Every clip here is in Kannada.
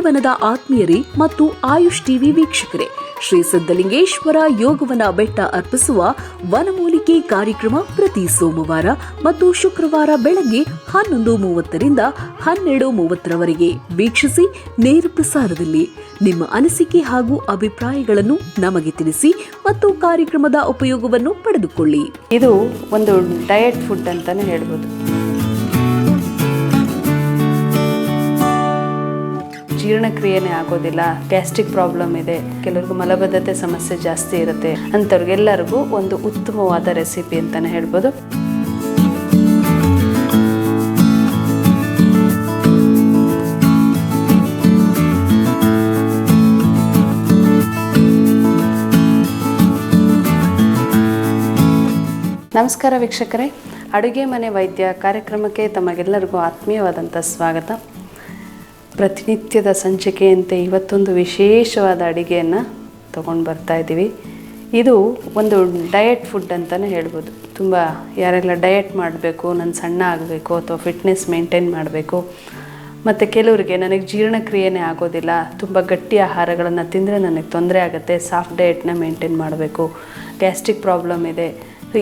ಯೋಗವನದ ಆತ್ಮೀಯರೇ ಮತ್ತು ಆಯುಷ್ ಟಿವಿ ವೀಕ್ಷಕರೇ, ಶ್ರೀ ಸಿದ್ಧಲಿಂಗೇಶ್ವರ ಯೋಗವನ ಬೆಟ್ಟ ಅರ್ಪಿಸುವ ವನಮೂಲಿಕೆ ಕಾರ್ಯಕ್ರಮ ಪ್ರತಿ ಸೋಮವಾರ ಮತ್ತು ಶುಕ್ರವಾರ ಬೆಳಗ್ಗೆ 11:30ರಿಂದ 12:30ರವರೆಗೆ ವೀಕ್ಷಿಸಿ ನೇರ ಪ್ರಸಾರದಲ್ಲಿ. ನಿಮ್ಮ ಅನಿಸಿಕೆ ಹಾಗೂ ಅಭಿಪ್ರಾಯಗಳನ್ನು ನಮಗೆ ತಿಳಿಸಿ ಮತ್ತು ಕಾರ್ಯಕ್ರಮದ ಉಪಯೋಗವನ್ನು ಪಡೆದುಕೊಳ್ಳಿ. ಇದು ಒಂದು ಡಯಟ್ ಫುಡ್ ಅಂತಾನೆ ಹೇಳ್ಬೋದು. ಜೀರ್ಣಕ್ರಿಯೆನೇ ಆಗೋದಿಲ್ಲ, ಗ್ಯಾಸ್ಟ್ರಿಕ್ ಪ್ರಾಬ್ಲಮ್ ಇದೆ, ಕೆಲವ್ರಿಗೂ ಮಲಬದ್ಧತೆ ಸಮಸ್ಯೆ ಜಾಸ್ತಿ ಇರುತ್ತೆ ಅಂಥವ್ರಿಗೆಲ್ಲರಿಗೂ ಒಂದು ಉತ್ತಮವಾದ ರೆಸಿಪಿ ಅಂತಾನೆ ಹೇಳ್ಬೋದು. ನಮಸ್ಕಾರ ವೀಕ್ಷಕರೇ, ಅಡುಗೆ ಮನೆ ವೈದ್ಯ ಕಾರ್ಯಕ್ರಮಕ್ಕೆ ತಮಗೆಲ್ಲರಿಗೂ ಆತ್ಮೀಯವಾದಂಥ ಸ್ವಾಗತ. ಪ್ರತಿನಿತ್ಯದ ಸಂಚಿಕೆಯಂತೆ ಇವತ್ತೊಂದು ವಿಶೇಷವಾದ ಅಡುಗೆಯನ್ನು ತೊಗೊಂಡು ಬರ್ತಾ ಇದ್ದೀವಿ. ಇದು ಒಂದು ಡಯಟ್ ಫುಡ್ ಅಂತಲೇ ಹೇಳ್ಬೋದು. ತುಂಬ ಯಾರೆಲ್ಲ ಡಯಟ್ ಮಾಡಬೇಕು, ನಾನು ಸಣ್ಣ ಆಗಬೇಕು ಅಥವಾ ಫಿಟ್ನೆಸ್ ಮೇಂಟೈನ್ ಮಾಡಬೇಕು, ಮತ್ತು ಕೆಲವರಿಗೆ ನನಗೆ ಜೀರ್ಣಕ್ರಿಯೆನೇ ಆಗೋದಿಲ್ಲ, ತುಂಬ ಗಟ್ಟಿ ಆಹಾರಗಳನ್ನು ತಿಂದರೆ ನನಗೆ ತೊಂದರೆ ಆಗುತ್ತೆ, ಸಾಫ್ಟ್ ಡಯಟ್ನ ಮೇಂಟೈನ್ ಮಾಡಬೇಕು, ಗ್ಯಾಸ್ಟ್ರಿಕ್ ಪ್ರಾಬ್ಲಮ್ ಇದೆ,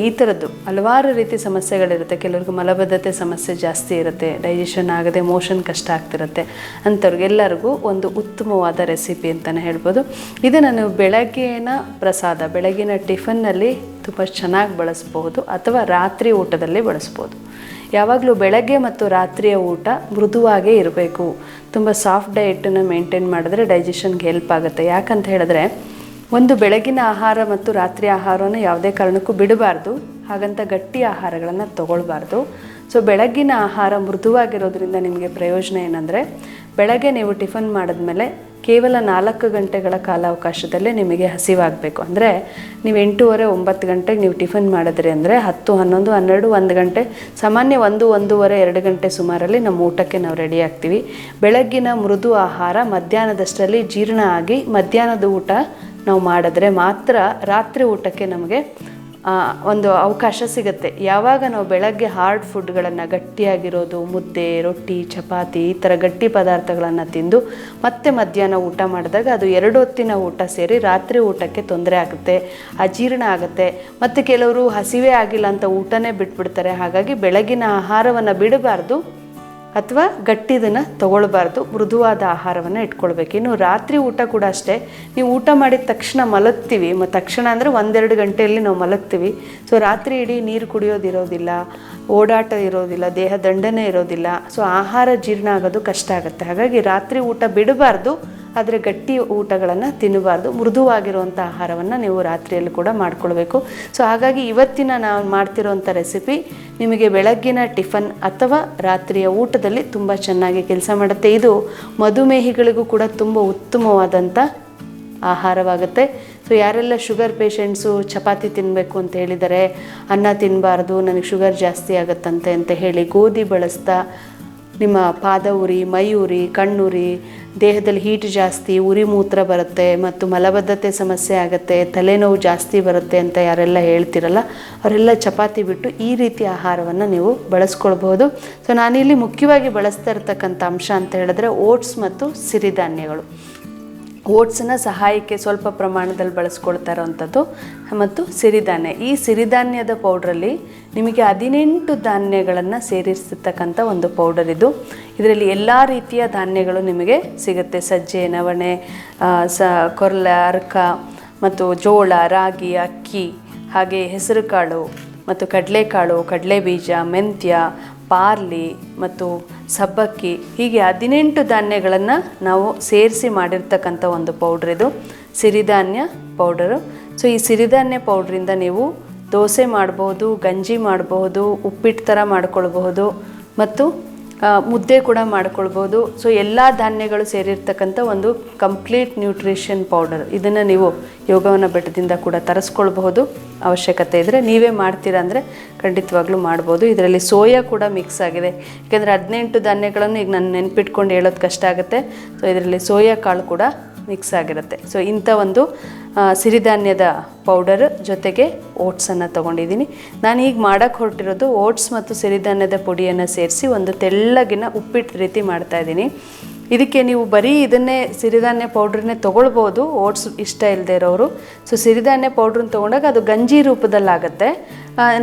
ಈ ಥರದ್ದು ಹಲವಾರು ರೀತಿ ಸಮಸ್ಯೆಗಳಿರುತ್ತೆ. ಕೆಲವ್ರಿಗೆ ಮಲಬದ್ಧತೆ ಸಮಸ್ಯೆ ಜಾಸ್ತಿ ಇರುತ್ತೆ, ಡೈಜೆಷನ್ ಆಗದೆ ಮೋಷನ್ ಕಷ್ಟ ಆಗ್ತಿರುತ್ತೆ ಅಂಥವ್ರಿಗೆಲ್ಲರಿಗೂ ಒಂದು ಉತ್ತಮವಾದ ರೆಸಿಪಿ ಅಂತಲೇ ಹೇಳ್ಬೋದು. ಇದನ್ನು ನೀವು ಬೆಳಗ್ಗಿನ ಪ್ರಸಾದ, ಬೆಳಗಿನ ಟಿಫನ್ನಲ್ಲಿ ತುಂಬ ಚೆನ್ನಾಗಿ ಬಳಸ್ಬೋದು ಅಥವಾ ರಾತ್ರಿ ಊಟದಲ್ಲಿ ಬಳಸ್ಬೋದು. ಯಾವಾಗಲೂ ಬೆಳಗ್ಗೆ ಮತ್ತು ರಾತ್ರಿಯ ಊಟ ಮೃದುವಾಗೇ ಇರಬೇಕು. ತುಂಬ ಸಾಫ್ಟ್ ಡಯಟನ್ನು ಮೇಂಟೈನ್ ಮಾಡಿದ್ರೆ ಡೈಜೆಷನ್ಗೆ ಹೆಲ್ಪ್ ಆಗುತ್ತೆ. ಯಾಕಂತ ಹೇಳಿದ್ರೆ ಒಂದು ಬೆಳಗಿನ ಆಹಾರ ಮತ್ತು ರಾತ್ರಿ ಆಹಾರವನ್ನು ಯಾವುದೇ ಕಾರಣಕ್ಕೂ ಬಿಡಬಾರ್ದು, ಹಾಗಂತ ಗಟ್ಟಿ ಆಹಾರಗಳನ್ನು ತಗೊಳ್ಬಾರ್ದು. ಸೊ ಬೆಳಗ್ಗಿನ ಆಹಾರ ಮೃದುವಾಗಿರೋದ್ರಿಂದ ನಿಮಗೆ ಪ್ರಯೋಜನ ಏನಂದರೆ, ಬೆಳಗ್ಗೆ ನೀವು ಟಿಫನ್ ಮಾಡಿದ್ಮೇಲೆ ಕೇವಲ 4 ಗಂಟೆಗಳ ಕಾಲಾವಕಾಶದಲ್ಲೇ ನಿಮಗೆ ಹಸಿವಾಗಬೇಕು. ಅಂದರೆ ನೀವು 8:30, 9 ಗಂಟೆಗೆ ನೀವು ಟಿಫನ್ ಮಾಡಿದ್ರಿ ಅಂದರೆ 10, 11, 12, 1 ಗಂಟೆ, ಸಾಮಾನ್ಯ 1, 1:30, 2 ಗಂಟೆ ಸುಮಾರಲ್ಲಿ ನಮ್ಮ ಊಟಕ್ಕೆ ನಾವು ರೆಡಿ ಆಗ್ತೀವಿ. ಬೆಳಗ್ಗಿನ ಮೃದು ಆಹಾರ ಮಧ್ಯಾಹ್ನದಷ್ಟರಲ್ಲಿ ಜೀರ್ಣ ಆಗಿ ಮಧ್ಯಾಹ್ನದ ಊಟ ನಾವು ಮಾಡಿದ್ರೆ ಮಾತ್ರ ರಾತ್ರಿ ಊಟಕ್ಕೆ ನಮಗೆ ಒಂದು ಅವಕಾಶ ಸಿಗುತ್ತೆ. ಯಾವಾಗ ನಾವು ಬೆಳಗ್ಗೆ ಹಾರ್ಡ್ ಫುಡ್ಗಳನ್ನು, ಗಟ್ಟಿಯಾಗಿರೋದು, ಮುದ್ದೆ, ರೊಟ್ಟಿ, ಚಪಾತಿ, ಈ ಥರ ಗಟ್ಟಿ ಪದಾರ್ಥಗಳನ್ನು ತಿಂದು ಮತ್ತೆ ಮಧ್ಯಾಹ್ನ ಊಟ ಮಾಡಿದಾಗ ಅದು 2 ಹೊತ್ತಿನ ಊಟ ಸೇರಿ ರಾತ್ರಿ ಊಟಕ್ಕೆ ತೊಂದರೆ ಆಗುತ್ತೆ, ಅಜೀರ್ಣ ಆಗುತ್ತೆ. ಮತ್ತು ಕೆಲವರು ಹಸಿವೆ ಆಗಿಲ್ಲ ಅಂತ ಊಟನೇ ಬಿಟ್ಬಿಡ್ತಾರೆ. ಹಾಗಾಗಿ ಬೆಳಗಿನ ಆಹಾರವನ್ನು ಬಿಡಬಾರ್ದು ಅಥವಾ ಗಟ್ಟಿದನ್ನು ತಗೊಳ್ಬಾರ್ದು, ಮೃದುವಾದ ಆಹಾರವನ್ನು ಇಟ್ಕೊಳ್ಬೇಕು. ಇನ್ನು ರಾತ್ರಿ ಊಟ ಕೂಡ ಅಷ್ಟೇ. ನೀವು ಊಟ ಮಾಡಿದ ತಕ್ಷಣ ಮಲಗ್ತೀವಿ, ತಕ್ಷಣ ಅಂದರೆ 1-2 ಗಂಟೆಯಲ್ಲಿ ನಾವು ಮಲಗ್ತೀವಿ. ಸೊ ರಾತ್ರಿ ಇಡೀ ನೀರು ಕುಡಿಯೋದಿರೋದಿಲ್ಲ, ಓಡಾಟ ಇರೋದಿಲ್ಲ, ದೇಹ ದಂಡನೆ ಇರೋದಿಲ್ಲ. ಸೊ ಆಹಾರ ಜೀರ್ಣ ಆಗೋದು ಕಷ್ಟ ಆಗುತ್ತೆ. ಹಾಗಾಗಿ ರಾತ್ರಿ ಊಟ ಬಿಡಬಾರ್ದು, ಆದರೆ ಗಟ್ಟಿ ಊಟಗಳನ್ನು ತಿನ್ನಬಾರ್ದು. ಮೃದುವಾಗಿರುವಂಥ ಆಹಾರವನ್ನು ನೀವು ರಾತ್ರಿಯಲ್ಲಿ ಕೂಡ ಮಾಡ್ಕೊಳ್ಬೇಕು. ಸೊ ಹಾಗಾಗಿ ಇವತ್ತಿನ ನಾವು ಮಾಡ್ತಿರೋಂಥ ರೆಸಿಪಿ ನಿಮಗೆ ಬೆಳಗ್ಗಿನ ಟಿಫನ್ ಅಥವಾ ರಾತ್ರಿಯ ಊಟದಲ್ಲಿ ತುಂಬ ಚೆನ್ನಾಗಿ ಕೆಲಸ ಮಾಡುತ್ತೆ. ಇದು ಮಧುಮೇಹಿಗಳಿಗೂ ಕೂಡ ತುಂಬ ಉತ್ತಮವಾದಂಥ ಆಹಾರವಾಗುತ್ತೆ. ಸೊ ಯಾರೆಲ್ಲ ಶುಗರ್ ಪೇಷಂಟ್ಸು ಚಪಾತಿ ತಿನ್ನಬೇಕು ಅಂತ ಹೇಳಿದರೆ, ಅನ್ನ ತಿನ್ನಬಾರ್ದು ನನಗೆ ಶುಗರ್ ಜಾಸ್ತಿ ಆಗುತ್ತಂತೆ ಅಂತ ಹೇಳಿ ಗೋಧಿ ಬಳಸ್ತಾ ನಿಮ್ಮ ಪಾದ ಉರಿ, ಮೈ ಉರಿ, ಕಣ್ಣುರಿ, ದೇಹದಲ್ಲಿ ಹೀಟ್ ಜಾಸ್ತಿ, ಉರಿ ಮೂತ್ರ ಬರುತ್ತೆ ಮತ್ತು ಮಲಬದ್ಧತೆ ಸಮಸ್ಯೆ ಆಗುತ್ತೆ, ತಲೆನೋವು ಜಾಸ್ತಿ ಬರುತ್ತೆ ಅಂತ ಯಾರೆಲ್ಲ ಹೇಳ್ತಿರಲ್ಲ, ಅವರೆಲ್ಲ ಚಪಾತಿ ಬಿಟ್ಟು ಈ ರೀತಿ ಆಹಾರವನ್ನು ನೀವು ಬಳಸ್ಕೊಳ್ಬೋದು. ಸೊ ನಾನಿಲ್ಲಿ ಮುಖ್ಯವಾಗಿ ಬಳಸ್ತಾ ಇರ್ತಕ್ಕಂಥ ಅಂಶ ಅಂತ ಹೇಳಿದ್ರೆ ಓಟ್ಸ್ ಮತ್ತು ಸಿರಿಧಾನ್ಯಗಳು. ಓಟ್ಸನ್ನ ಸಹಾಯಕ್ಕೆ ಸ್ವಲ್ಪ ಪ್ರಮಾಣದಲ್ಲಿ ಬಳಸ್ಕೊಳ್ತಾ ಇರೋವಂಥದ್ದು ಮತ್ತು ಸಿರಿಧಾನ್ಯ. ಈ ಸಿರಿಧಾನ್ಯದ ಪೌಡ್ರಲ್ಲಿ ನಿಮಗೆ 18 ಧಾನ್ಯಗಳನ್ನು ಸೇರಿಸಿರ್ತಕ್ಕಂಥ ಒಂದು ಪೌಡರ್ ಇದು. ಇದರಲ್ಲಿ ಎಲ್ಲ ರೀತಿಯ ಧಾನ್ಯಗಳು ನಿಮಗೆ ಸಿಗುತ್ತೆ. ಸಜ್ಜೆ, ನವಣೆ, ಕೊರಲೆ, ಅರ್ಕ ಮತ್ತು ಜೋಳ, ರಾಗಿ, ಅಕ್ಕಿ, ಹಾಗೆ ಹೆಸರು ಕಾಳು ಮತ್ತು ಕಡಲೆಕಾಳು, ಕಡಲೆಬೀಜ, ಮೆಂತ್ಯ, ಪಾರ್ಲಿ ಮತ್ತು ಸಬ್ಬಕ್ಕಿ, ಹೀಗೆ 18 ಧಾನ್ಯಗಳನ್ನು ನಾವು ಸೇರಿಸಿ ಮಾಡಿರ್ತಕ್ಕಂಥ ಒಂದು ಪೌಡ್ರ್ ಇದು ಸಿರಿಧಾನ್ಯ ಪೌಡರು. ಸೊ ಈ ಸಿರಿಧಾನ್ಯ ಪೌಡ್ರಿಂದ ನೀವು ದೋಸೆ ಮಾಡ್ಬೋದು, ಗಂಜಿ ಮಾಡಬಹುದು, ಉಪ್ಪಿಟ್ಟು ಥರ ಮಾಡ್ಕೊಳ್ಬಹುದು ಮತ್ತು ಮುದ್ದೆ ಕೂಡ ಮಾಡ್ಕೊಳ್ಬೋದು. ಸೊ ಎಲ್ಲ ಧಾನ್ಯಗಳು ಸೇರಿರ್ತಕ್ಕಂಥ ಒಂದು ಕಂಪ್ಲೀಟ್ ನ್ಯೂಟ್ರಿಷನ್ ಪೌಡರ್. ಇದನ್ನು ನೀವು ಯೋಗವನ ಬೆಟ್ಟದಿಂದ ಕೂಡ ತರಿಸ್ಕೊಳ್ಬಹುದು. ಅವಶ್ಯಕತೆ ಇದ್ದರೆ ನೀವೇ ಮಾಡ್ತೀರಾ ಅಂದರೆ ಖಂಡಿತವಾಗ್ಲೂ ಮಾಡ್ಬೋದು. ಇದರಲ್ಲಿ ಸೋಯಾ ಕೂಡ ಮಿಕ್ಸ್ ಆಗಿದೆ. ಯಾಕೆಂದರೆ 18 ಧಾನ್ಯಗಳನ್ನು ಈಗ ನಾನು ನೆನ್ಪಿಟ್ಕೊಂಡು ಹೇಳೋದು ಕಷ್ಟ ಆಗುತ್ತೆ. ಸೊ ಇದರಲ್ಲಿ ಸೋಯಾ ಕಾಳು ಕೂಡ ಮಿಕ್ಸ್ ಆಗಿರುತ್ತೆ. ಸೊ ಇಂಥ ಒಂದು ಸಿರಿಧಾನ್ಯದ ಪೌಡರ್ ಜೊತೆಗೆ ಓಟ್ಸನ್ನು ತೊಗೊಂಡಿದ್ದೀನಿ. ನಾನು ಈಗ ಮಾಡೋಕ್ಕೆ ಹೊರಟಿರೋದು ಓಟ್ಸ್ ಮತ್ತು ಸಿರಿಧಾನ್ಯದ ಪುಡಿಯನ್ನು ಸೇರಿಸಿ ಒಂದು ತೆಳ್ಳಗಿನ ಉಪ್ಪಿಟ್ಟು ರೀತಿ ಮಾಡ್ತಾಯಿದ್ದೀನಿ. ಇದಕ್ಕೆ ನೀವು ಬರೀ ಇದನ್ನೇ ಸಿರಿಧಾನ್ಯ ಪೌಡ್ರನ್ನೇ ತೊಗೊಳ್ಬೋದು, ಓಟ್ಸ್ ಇಷ್ಟ ಇಲ್ಲದೆ ಇರೋರು. ಸೊ ಸಿರಿಧಾನ್ಯ ಪೌಡ್ರನ್ನ ತೊಗೊಂಡಾಗ ಅದು ಗಂಜಿ ರೂಪದಲ್ಲಾಗುತ್ತೆ.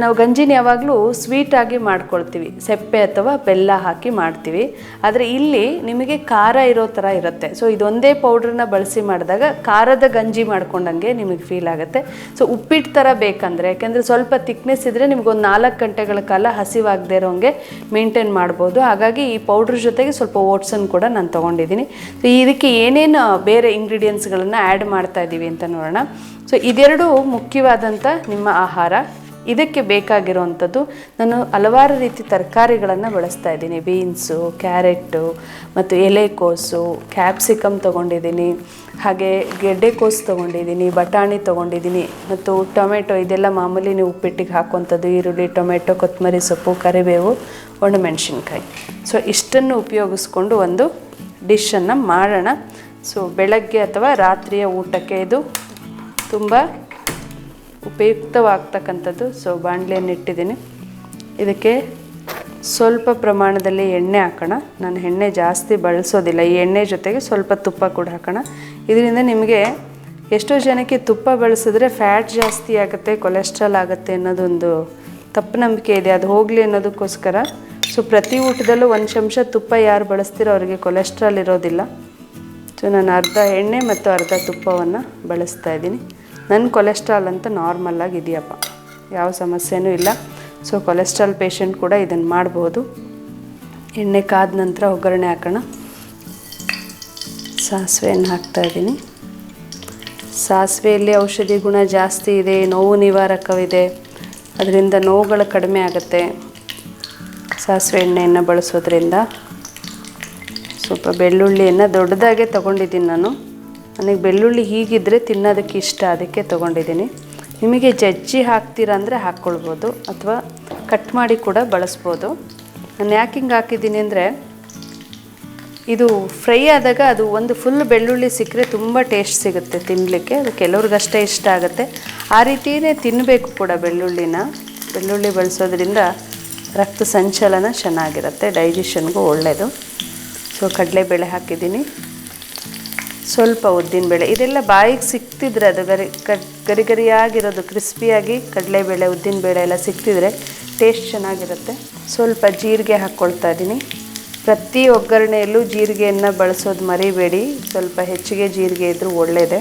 ನಾವು ಗಂಜಿನ ಯಾವಾಗಲೂ ಸ್ವೀಟಾಗಿ ಮಾಡ್ಕೊಳ್ತೀವಿ, ಸೆಪ್ಪೆ ಅಥವಾ ಬೆಲ್ಲ ಹಾಕಿ ಮಾಡ್ತೀವಿ. ಆದರೆ ಇಲ್ಲಿ ನಿಮಗೆ ಖಾರ ಇರೋ ಥರ ಇರುತ್ತೆ. ಸೊ ಇದೊಂದೇ ಪೌಡ್ರನ್ನ ಬಳಸಿ ಮಾಡಿದಾಗ ಖಾರದ ಗಂಜಿ ಮಾಡ್ಕೊಂಡಂಗೆ ನಿಮಗೆ ಫೀಲ್ ಆಗುತ್ತೆ. ಸೊ ಉಪ್ಪಿಟ್ಟು ಥರ ಬೇಕಂದರೆ, ಯಾಕೆಂದರೆ ಸ್ವಲ್ಪ ತಿಕ್ನೆಸ್ ಇದ್ದರೆ ನಿಮಗೊಂದು 4 ಗಂಟೆಗಳ ಕಾಲ ಹಸಿವಾಗದೇ ಇರೋಂಗೆ ಮೇಂಟೈನ್ ಮಾಡ್ಬೋದು. ಹಾಗಾಗಿ ಈ ಪೌಡ್ರ್ ಜೊತೆಗೆ ಸ್ವಲ್ಪ ಓಟ್ಸನ್ನು ಕೂಡ ನಾನು ತೊಗೊಂಡಿದ್ದೀನಿ. ಸೊ ಇದಕ್ಕೆ ಏನೇನು ಬೇರೆ ಇಂಗ್ರೀಡಿಯೆಂಟ್ಸ್ಗಳನ್ನು ಆ್ಯಡ್ ಮಾಡ್ತಾ ಇದ್ದೀವಿ ಅಂತ ನೋಡೋಣ. ಸೊ ಇದೆರಡು ಮುಖ್ಯವಾದಂಥ ನಿಮ್ಮ ಆಹಾರ. ಇದಕ್ಕೆ ಬೇಕಾಗಿರುವಂಥದ್ದು ನಾನು ಹಲವಾರು ರೀತಿ ತರಕಾರಿಗಳನ್ನು ಬಳಸ್ತಾ ಇದ್ದೀನಿ. ಬೀನ್ಸು, ಕ್ಯಾರೆಟು ಮತ್ತು ಎಲೆಕೋಸು, ಕ್ಯಾಪ್ಸಿಕಮ್ ತೊಗೊಂಡಿದ್ದೀನಿ, ಹಾಗೆ ಗೆಡ್ಡೆಕೋಸು ತೊಗೊಂಡಿದ್ದೀನಿ, ಬಟಾಣಿ ತೊಗೊಂಡಿದ್ದೀನಿ ಮತ್ತು ಟೊಮೆಟೊ. ಇದೆಲ್ಲ ಮಾಮೂಲಿ ನೀವು ಉಪ್ಪಿಟ್ಟಿಗೆ ಹಾಕುವಂಥದ್ದು. ಈರುಳ್ಳಿ, ಟೊಮೆಟೊ, ಕೊತ್ತಂಬರಿ ಸೊಪ್ಪು, ಕರಿಬೇವು, ಒಣಮೆಣಸಿನ್ಕಾಯಿ. ಸೊ ಇಷ್ಟನ್ನು ಉಪಯೋಗಿಸ್ಕೊಂಡು ಒಂದು ಡಿಶನ್ನು ಮಾಡೋಣ. ಸೊ ಬೆಳಗ್ಗೆ ಅಥವಾ ರಾತ್ರಿಯ ಊಟಕ್ಕೆ ಇದು ತುಂಬ ಉಪಯುಕ್ತವಾಗ್ತಕ್ಕಂಥದ್ದು. ಸೊ ಬಾಣಲೆಯನ್ನು ಇಟ್ಟಿದ್ದೀನಿ. ಇದಕ್ಕೆ ಸ್ವಲ್ಪ ಪ್ರಮಾಣದಲ್ಲಿ ಎಣ್ಣೆ ಹಾಕೋಣ. ನಾನು ಎಣ್ಣೆ ಜಾಸ್ತಿ ಬಳಸೋದಿಲ್ಲ. ಈ ಎಣ್ಣೆ ಜೊತೆಗೆ ಸ್ವಲ್ಪ ತುಪ್ಪ ಕೂಡ ಹಾಕೋಣ. ಇದರಿಂದ ನಿಮಗೆ ಎಷ್ಟೋ ಜನಕ್ಕೆ ತುಪ್ಪ ಬಳಸಿದ್ರೆ ಫ್ಯಾಟ್ ಜಾಸ್ತಿ ಆಗುತ್ತೆ, ಕೊಲೆಸ್ಟ್ರಾಲ್ ಆಗುತ್ತೆ ಅನ್ನೋದೊಂದು ತಪ್ಪು ನಂಬಿಕೆ ಇದೆ. ಅದು ಹೋಗಲಿ ಅನ್ನೋದಕ್ಕೋಸ್ಕರ ಸೊ ಪ್ರತಿ ಊಟದಲ್ಲೂ 1 ಚಮಚ ತುಪ್ಪ ಯಾರು ಬಳಸ್ತೀರೋ ಅವರಿಗೆ ಕೊಲೆಸ್ಟ್ರಾಲ್ ಇರೋದಿಲ್ಲ. ಸೊ ನಾನು ಅರ್ಧ ಎಣ್ಣೆ ಮತ್ತು ಅರ್ಧ ತುಪ್ಪವನ್ನು ಬಳಸ್ತಾ ಇದ್ದೀನಿ. ನನ್ನ ಕೊಲೆಸ್ಟ್ರಾಲ್ ಅಂತ ನಾರ್ಮಲ್ಲಾಗಿ ಇದೆಯಪ್ಪ, ಯಾವ ಸಮಸ್ಯೆನೂ ಇಲ್ಲ. ಸೊ ಕೊಲೆಸ್ಟ್ರಾಲ್ ಪೇಷಂಟ್ ಕೂಡ ಇದನ್ನು ಮಾಡ್ಬೋದು. ಎಣ್ಣೆ ಕಾದ ನಂತರ ಒಗ್ಗರಣೆ ಹಾಕೋಣ. ಸಾಸಿವೆಯನ್ನು ಹಾಕ್ತಾಯಿದ್ದೀನಿ. ಸಾಸಿವೆಯಲ್ಲಿ ಔಷಧಿ ಗುಣ ಜಾಸ್ತಿ ಇದೆ, ನೋವು ನಿವಾರಕವಿದೆ, ಅದರಿಂದ ನೋವುಗಳು ಕಡಿಮೆ ಆಗುತ್ತೆ ಸಾಸಿವೆ ಎಣ್ಣೆಯನ್ನು ಬಳಸೋದ್ರಿಂದ. ಸ್ವಲ್ಪ ಬೆಳ್ಳುಳ್ಳಿಯನ್ನು ದೊಡ್ಡದಾಗೆ ತೊಗೊಂಡಿದ್ದೀನಿ ನಾನು. ನನಗೆ ಬೆಳ್ಳುಳ್ಳಿ ಹೀಗಿದ್ದರೆ ತಿನ್ನೋದಕ್ಕೆ ಇಷ್ಟ, ಅದಕ್ಕೆ ತೊಗೊಂಡಿದ್ದೀನಿ. ನಿಮಗೆ ಜಜ್ಜಿ ಹಾಕ್ತೀರಾ ಅಂದರೆ ಹಾಕ್ಕೊಳ್ಬೋದು, ಅಥವಾ ಕಟ್ ಮಾಡಿ ಕೂಡ ಬಳಸ್ಬೋದು. ನಾನು ಯಾಕೆ ಹಿಂಗೆ ಹಾಕಿದ್ದೀನಿ ಅಂದರೆ, ಇದು ಫ್ರೈ ಆದಾಗ ಅದು ಒಂದು ಫುಲ್ ಬೆಳ್ಳುಳ್ಳಿ ಸಿಕ್ಕರೆ ತುಂಬ ಟೇಸ್ಟ್ ಸಿಗುತ್ತೆ ತಿನ್ನಲಿಕ್ಕೆ. ಅದು ಕೆಲವ್ರಿಗಷ್ಟೇ ಇಷ್ಟ ಆಗುತ್ತೆ. ಆ ರೀತಿಯೇ ತಿನ್ನಬೇಕು ಕೂಡ ಬೆಳ್ಳುಳ್ಳಿನ. ಬೆಳ್ಳುಳ್ಳಿ ಬಳಸೋದ್ರಿಂದ ರಕ್ತ ಸಂಚಲನ ಚೆನ್ನಾಗಿರುತ್ತೆ, ಡೈಜೆಷನ್ಗೂ ಒಳ್ಳೆಯದು. ಸೊ ಕಡಲೆಬೇಳೆ ಹಾಕಿದ್ದೀನಿ, ಸ್ವಲ್ಪ ಉದ್ದಿನಬೇಳೆ. ಇದೆಲ್ಲ ಬಾಯಿಗೆ ಸಿಕ್ತಿದ್ರೆ ಅದು ಗರಿ ಗರಿಯಾಗಿರೋದು, ಕ್ರಿಸ್ಪಿಯಾಗಿ ಕಡಲೆಬೇಳೆ, ಉದ್ದಿನಬೇಳೆ ಎಲ್ಲ ಸಿಕ್ತಿದ್ರೆ ಟೇಸ್ಟ್ ಚೆನ್ನಾಗಿರುತ್ತೆ. ಸ್ವಲ್ಪ ಜೀರಿಗೆ ಹಾಕ್ಕೊಳ್ತಾ ಇದ್ದೀನಿ. ಪ್ರತಿ ಒಗ್ಗರಣೆಯಲ್ಲೂ ಜೀರಿಗೆಯನ್ನು ಬಳಸೋದು ಮರಿಬೇಡಿ, ಸ್ವಲ್ಪ ಹೆಚ್ಚಿಗೆ ಜೀರಿಗೆ ಇದ್ದರೂ ಒಳ್ಳೆಯದೇ.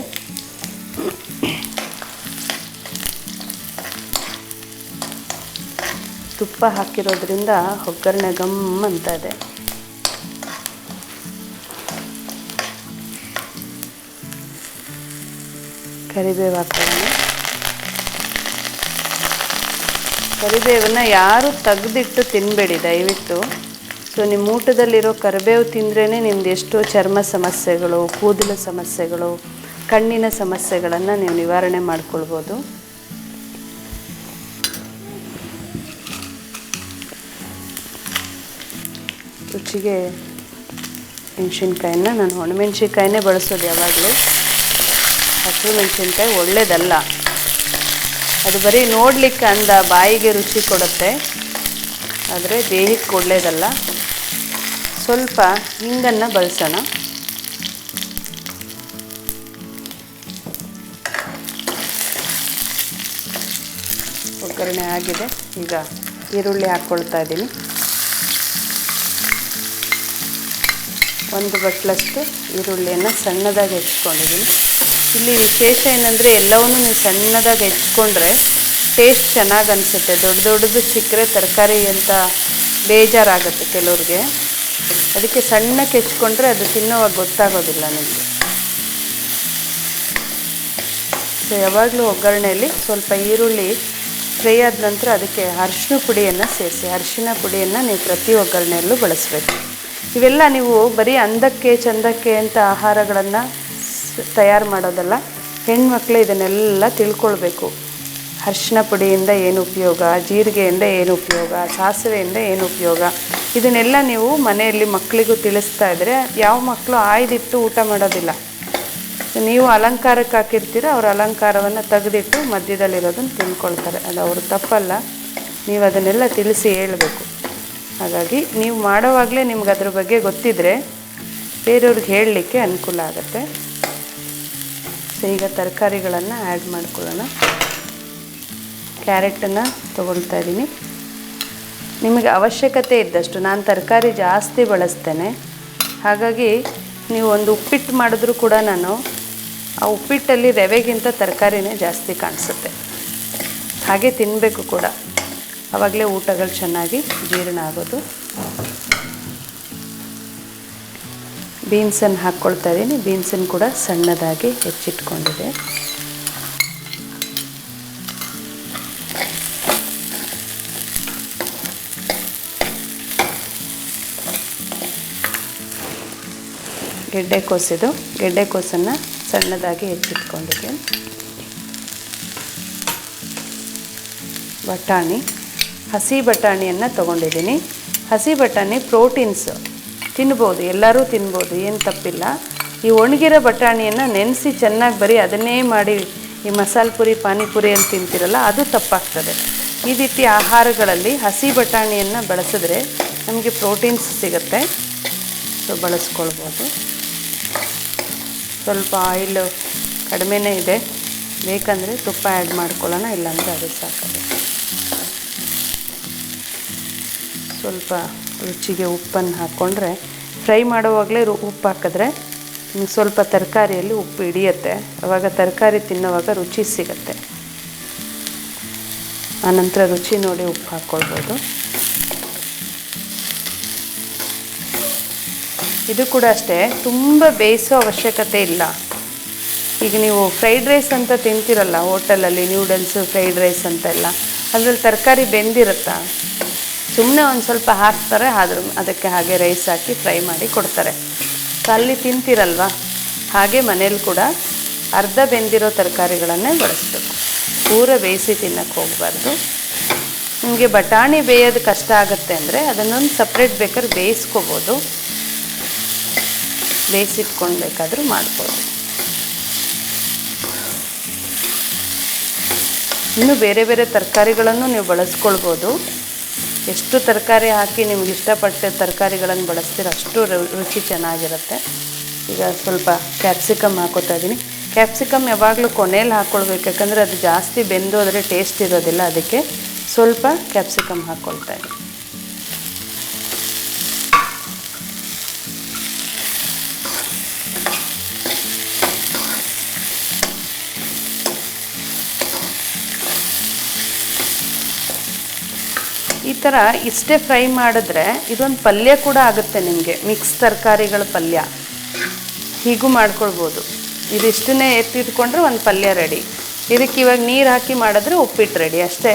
ತುಪ್ಪ ಹಾಕಿರೋದ್ರಿಂದ ಒಗ್ಗರಣೆ ಗಮ್ ಅಂತ ಇದೆ. ಕರಿಬೇವು ಹಾಕೋಣ. ಕರಿಬೇವನ್ನು ಯಾರೂ ತೆಗೆದಿಟ್ಟು ತಿನ್ನಬೇಡಿ ದಯವಿಟ್ಟು. ಸೊ ನಿಮ್ಮ ಊಟದಲ್ಲಿರೋ ಕರಿಬೇವು ತಿಂದ್ರೇ ನಿಮ್ದು ಎಷ್ಟೋ ಚರ್ಮ ಸಮಸ್ಯೆಗಳು, ಕೂದಲು ಸಮಸ್ಯೆಗಳು, ಕಣ್ಣಿನ ಸಮಸ್ಯೆಗಳನ್ನು ನೀವು ನಿವಾರಣೆ ಮಾಡ್ಕೊಳ್ಬೋದು. ರುಚಿಗೆ ಮೆಣಸಿನ್ಕಾಯಿನ ನಾನು ಒಣಮೆಣಸಿನ್ಕಾಯಿನೇ ಬಳಸೋದು ಯಾವಾಗಲೂ. ಹಸಿರು ಮೆಣಸಿನ್ಕಾಯಿ ಒಳ್ಳೆಯದಲ್ಲ, ಅದು ಬರೀ ನೋಡಲಿಕ್ಕೆ ಅಂದ ಬಾಯಿಗೆ ರುಚಿ ಕೊಡುತ್ತೆ, ಆದರೆ ದೇಹಕ್ಕೆ ಒಳ್ಳೆಯದಲ್ಲ. ಸ್ವಲ್ಪ ಹಿಂಗನ್ನು ಬಳಸೋಣ. ಒಗ್ಗರಣೆ ಆಗಿದೆ. ಈಗ ಈರುಳ್ಳಿ ಹಾಕ್ಕೊಳ್ತಾ ಇದ್ದೀನಿ. 1 ಬಟ್ಲಷ್ಟು ಈರುಳ್ಳಿಯನ್ನು ಸಣ್ಣದಾಗಿ ಹೆಚ್ಕೊಂಡಿದ್ದೀನಿ. ಇಲ್ಲಿ ವಿಶೇಷ ಏನಂದರೆ ಎಲ್ಲವನ್ನೂ ನೀವು ಸಣ್ಣದಾಗಿ ಹೆಚ್ಕೊಂಡ್ರೆ ಟೇಸ್ಟ್ ಚೆನ್ನಾಗಿ ಅನಿಸುತ್ತೆ. ದೊಡ್ಡದು ಸಿಕ್ಕರೆ ತರಕಾರಿ ಅಂತ ಬೇಜಾರಾಗುತ್ತೆ ಕೆಲವ್ರಿಗೆ. ಅದಕ್ಕೆ ಸಣ್ಣಕ್ಕೆ ಹೆಚ್ಕೊಂಡ್ರೆ ಅದು ತಿನ್ನೋವಾಗ ಗೊತ್ತಾಗೋದಿಲ್ಲ ನಿಮಗೆ. ಸೊ ಯಾವಾಗಲೂ ಒಗ್ಗರಣೆಯಲ್ಲಿ ಸ್ವಲ್ಪ ಈರುಳ್ಳಿ ಫ್ರೈ ಆದ ನಂತರ ಅದಕ್ಕೆ ಅರಿಶಿನ ಪುಡಿಯನ್ನು ಸೇರಿಸಿ. ಅರಿಶಿನ ಪುಡಿಯನ್ನು ನೀವು ಪ್ರತಿ ಒಗ್ಗರಣೆಯಲ್ಲೂ ಬಳಸಬೇಕು. ಇವೆಲ್ಲ ನೀವು ಬರೀ ಅಂದಕ್ಕೆ ಚಂದಕ್ಕೆ ಅಂತ ಆಹಾರಗಳನ್ನು ತಯಾರು ಮಾಡೋದಲ್ಲ, ಹೆಣ್ಮಕ್ಳು ಇದನ್ನೆಲ್ಲ ತಿಳ್ಕೊಳ್ಬೇಕು. ಅರಿಶಿನ ಪುಡಿಯಿಂದ ಏನು ಉಪಯೋಗ, ಜೀರಿಗೆಯಿಂದ ಏನು ಉಪಯೋಗ, ಸಾಸಿವೆಯಿಂದ ಏನು ಉಪಯೋಗ, ಇದನ್ನೆಲ್ಲ ನೀವು ಮನೆಯಲ್ಲಿ ಮಕ್ಕಳಿಗೂ ತಿಳಿಸ್ತಾ ಇದ್ದರೆ ಯಾವ ಮಕ್ಕಳು ಆಯ್ದಿಟ್ಟು ಊಟ ಮಾಡೋದಿಲ್ಲ. ನೀವು ಅಲಂಕಾರಕ್ಕೆ ಹಾಕಿರ್ತೀರ, ಅವ್ರ ಅಲಂಕಾರವನ್ನು ತೆಗೆದಿಟ್ಟು ಮಧ್ಯದಲ್ಲಿರೋದನ್ನು ತಿನ್ಕೊಳ್ತಾರೆ. ಅದು ಅವರು ತಪ್ಪಲ್ಲ, ನೀವು ಅದನ್ನೆಲ್ಲ ತಿಳಿಸಿ ಹೇಳಬೇಕು. ಹಾಗಾಗಿ ನೀವು ಮಾಡೋವಾಗಲೇ ನಿಮ್ಗೆ ಅದ್ರ ಬಗ್ಗೆ ಗೊತ್ತಿದ್ದರೆ ಬೇರೆಯವ್ರಿಗೆ ಹೇಳಲಿಕ್ಕೆ ಅನುಕೂಲ ಆಗುತ್ತೆ. ಸೊ ಈಗ ತರಕಾರಿಗಳನ್ನು ಆ್ಯಡ್ ಮಾಡ್ಕೊಳ್ಳೋಣ. ಕ್ಯಾರೆಟನ್ನು ತೊಗೊಳ್ತಾ ಇದ್ದೀನಿ. ನಿಮಗೆ ಅವಶ್ಯಕತೆ ಇದ್ದಷ್ಟು. ನಾನು ತರಕಾರಿ ಜಾಸ್ತಿ ಬಳಸ್ತೇನೆ, ಹಾಗಾಗಿ ನೀವು ಒಂದು ಉಪ್ಪಿಟ್ಟು ಮಾಡಿದ್ರೂ ಕೂಡ ನಾನು ಆ ಉಪ್ಪಿಟ್ಟಲ್ಲಿ ರವೆಗಿಂತ ತರಕಾರಿನೇ ಜಾಸ್ತಿ ಕಾಣಿಸುತ್ತೆ. ಹಾಗೆ ತಿನ್ನಬೇಕು ಕೂಡ, ಆವಾಗಲೇ ಊಟಗಳು ಚೆನ್ನಾಗಿ ಜೀರ್ಣ ಆಗೋದು. ಬೀನ್ಸನ್ನು ಹಾಕ್ಕೊಳ್ತಾ ಇದ್ದೀನಿ. ಬೀನ್ಸನ್ನು ಕೂಡ ಸಣ್ಣದಾಗಿ ಹೆಚ್ಚಿಟ್ಕೊಂಡಿದೆ. ಗೆಡ್ಡೆಕೋಸನ್ನು ಸಣ್ಣದಾಗಿ ಹೆಚ್ಚಿಟ್ಕೊಂಡಿದ್ದೆ. ಬಟಾಣಿ, ಹಸಿ ಬಟಾಣಿಯನ್ನು ತೊಗೊಂಡಿದ್ದೀನಿ. ಹಸಿ ಬಟಾಣಿ ಪ್ರೋಟೀನ್ಸ್, ತಿನ್ಬೋದು, ಎಲ್ಲರೂ ತಿನ್ಬೋದು, ಏನು ತಪ್ಪಿಲ್ಲ. ಈ ಒಣಗಿರೋ ಬಟಾಣಿಯನ್ನು ನೆನೆಸಿ ಚೆನ್ನಾಗಿ ಬರೀ ಅದನ್ನೇ ಮಾಡಿ ಈ ಮಸಾಲೆ ಪುರಿ ಪಾನಿಪುರಿಯಲ್ಲಿ ತಿಂತಿರಲ್ಲ, ಅದು ತಪ್ಪಾಗ್ತದೆ. ಈ ರೀತಿ ಆಹಾರಗಳಲ್ಲಿ ಹಸಿ ಬಟಾಣಿಯನ್ನು ಬಳಸಿದ್ರೆ ನಮಗೆ ಪ್ರೋಟೀನ್ಸ್ ಸಿಗುತ್ತೆ. ಸೊ ಬಳಸ್ಕೊಳ್ಬೋದು. ಸ್ವಲ್ಪ ಆಯಿಲ್ ಕಡಿಮೆನೇ ಇದೆ, ಬೇಕಂದರೆ ತುಪ್ಪ ಆ್ಯಡ್ ಮಾಡ್ಕೊಳ್ಳೋಣ, ಇಲ್ಲಾಂದರೆ ಅದು ಸಾಕದೆ. ಸ್ವಲ್ಪ ರುಚಿಗೆ ಉಪ್ಪನ್ನು ಹಾಕ್ಕೊಂಡ್ರೆ, ಫ್ರೈ ಮಾಡುವಾಗಲೇ ಉಪ್ಪು ಹಾಕಿದ್ರೆ ಸ್ವಲ್ಪ ತರಕಾರಿಯಲ್ಲಿ ಉಪ್ಪು ಹಿಡಿಯುತ್ತೆ. ಆವಾಗ ತರಕಾರಿ ತಿನ್ನೋವಾಗ ರುಚಿ ಸಿಗುತ್ತೆ. ಆನಂತರ ರುಚಿ ನೋಡಿ ಉಪ್ಪು ಹಾಕ್ಕೊಳ್ಬೋದು. ಇದು ಕೂಡ ಅಷ್ಟೇ, ತುಂಬ ಬೇಯಿಸೋ ಅವಶ್ಯಕತೆ ಇಲ್ಲ. ಈಗ ನೀವು ಫ್ರೈಡ್ ರೈಸ್ ಅಂತ ತಿಂತಿರಲ್ಲ ಹೋಟೆಲಲ್ಲಿ, ನ್ಯೂಡಲ್ಸು ಫ್ರೈಡ್ ರೈಸ್ ಅಂತೆಲ್ಲ, ಅದರಲ್ಲಿ ತರಕಾರಿ ಬೆಂದಿರುತ್ತಾ, ಸುಮ್ಮನೆ ಒಂದು ಸ್ವಲ್ಪ ಹಾಕ್ತಾರೆ, ಅದಕ್ಕೆ ಹಾಗೆ ರೈಸ್ ಹಾಕಿ ಫ್ರೈ ಮಾಡಿ ಕೊಡ್ತಾರೆ. ಸೊ ಅಲ್ಲಿ ತಿಂತಿರಲ್ವ, ಹಾಗೆ ಮನೇಲಿ ಕೂಡ ಅರ್ಧ ಬೆಂದಿರೋ ತರಕಾರಿಗಳನ್ನೇ ಬಳಸಬೇಕು. ಪೂರ ಬೇಯಿಸಿ ತಿನ್ನಕ್ಕೆ ಹೋಗಬಾರ್ದು. ನಿಮಗೆ ಬಟಾಣಿ ಬೇಯೋದು ಕಷ್ಟ ಆಗುತ್ತೆ ಅಂದರೆ ಅದನ್ನೊಂದು ಸಪ್ರೇಟ್ ಬೇಕಾದ್ರೆ ಬೇಯಿಸ್ಕೋಬೋದು, ಬೇಯಿಸಿಟ್ಕೊಂಡು ಬೇಕಾದರೂ ಮಾಡ್ಬೋದು. ಇನ್ನು ಬೇರೆ ಬೇರೆ ತರಕಾರಿಗಳನ್ನು ನೀವು ಬಳಸ್ಕೊಳ್ಬೋದು. ಎಷ್ಟು ತರಕಾರಿ ಹಾಕಿ ನಿಮ್ಗೆ ಇಷ್ಟಪಟ್ಟ ತರಕಾರಿಗಳನ್ನು ಬಳಸ್ತೀರ ಅಷ್ಟು ರುಚಿ ಚೆನ್ನಾಗಿರುತ್ತೆ. ಈಗ ಸ್ವಲ್ಪ ಕ್ಯಾಪ್ಸಿಕಮ್ ಹಾಕೋತಾ ಇದ್ದೀನಿ. ಕ್ಯಾಪ್ಸಿಕಮ್ ಯಾವಾಗಲೂ ಕೊನೆಯಲ್ಲಿ ಹಾಕ್ಕೊಳ್ಬೇಕು, ಯಾಕಂದರೆ ಅದು ಜಾಸ್ತಿ ಬೆಂದೋದ್ರೆ ಟೇಸ್ಟ್ ಇರೋದಿಲ್ಲ. ಅದಕ್ಕೆ ಸ್ವಲ್ಪ ಕ್ಯಾಪ್ಸಿಕಮ್ ಹಾಕ್ಕೊಳ್ತಾ ಇದ್ದೀನಿ. ಈ ಥರ ಇಷ್ಟೇ ಫ್ರೈ ಮಾಡಿದ್ರೆ ಇದೊಂದು ಪಲ್ಯ ಕೂಡ ಆಗುತ್ತೆ ನಿಮಗೆ, ಮಿಕ್ಸ್ ತರಕಾರಿಗಳ ಪಲ್ಯ. ಹೀಗೂ ಮಾಡ್ಕೊಳ್ಬೋದು. ಇದಿಷ್ಟನ್ನೇ ಎತ್ತಿಟ್ಕೊಂಡ್ರೆ ಒಂದು ಪಲ್ಯ ರೆಡಿ. ಇದಕ್ಕೆ ಇವಾಗ ನೀರು ಹಾಕಿ ಮಾಡಿದ್ರೆ ಉಪ್ಪಿಟ್ಟು ರೆಡಿ ಅಷ್ಟೇ.